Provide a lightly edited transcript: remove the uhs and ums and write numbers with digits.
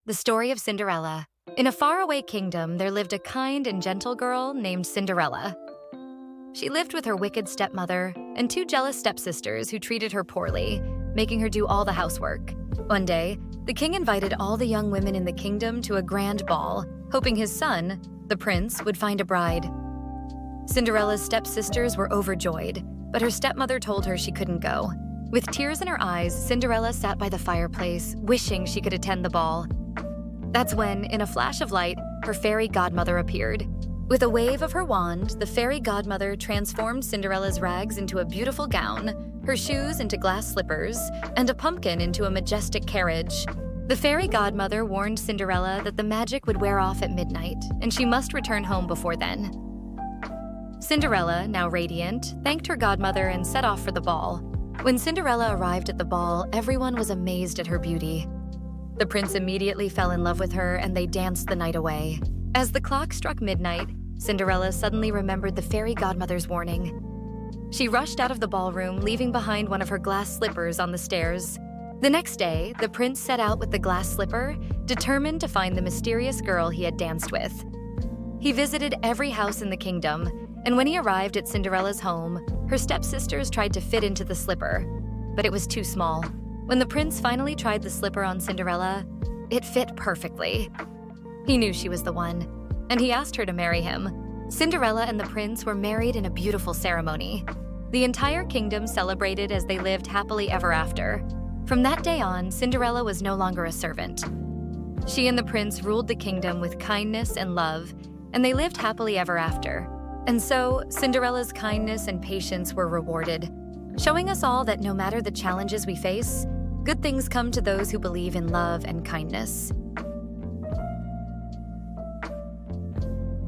The story of Cinderella. In a faraway kingdom, there lived a kind and gentle girl named Cinderella. She lived with her wicked stepmother and two jealous stepsisters who treated her poorly, making her do all the housework. One day, the king invited all the young women in the kingdom to a grand ball, hoping his son, the prince, would find a bride. Cinderella's stepsisters were overjoyed, but her stepmother told her she couldn't go. With tears in her eyes, Cinderella sat by the fireplace, wishing she could attend the ball. That's when, in a flash of light, her fairy godmother appeared. With a wave of her wand, the fairy godmother transformed Cinderella's rags into a beautiful gown, her shoes into glass slippers, and a pumpkin into a majestic carriage. The fairy godmother warned Cinderella that the magic would wear off at midnight, and she must return home before then. Cinderella, now radiant, thanked her godmother and set off for the ball. When Cinderella arrived at the ball, everyone was amazed at her beauty. The prince immediately fell in love with her, and they danced the night away. As the clock struck midnight, Cinderella suddenly remembered the fairy godmother's warning. She rushed out of the ballroom, leaving behind one of her glass slippers on the stairs. The next day, the prince set out with the glass slipper, determined to find the mysterious girl he had danced with. He visited every house in the kingdom, and when he arrived at Cinderella's home, her stepsisters tried to fit into the slipper, but it was too small. When the prince finally tried the slipper on Cinderella, it fit perfectly. He knew she was the one, and he asked her to marry him. Cinderella and the prince were married in a beautiful ceremony. The entire kingdom celebrated as they lived happily ever after. From that day on, Cinderella was no longer a servant. She and the prince ruled the kingdom with kindness and love, and they lived happily ever after. And so, Cinderella's kindness and patience were rewarded, showing us all that no matter the challenges we face, good things come to those who believe in love and kindness.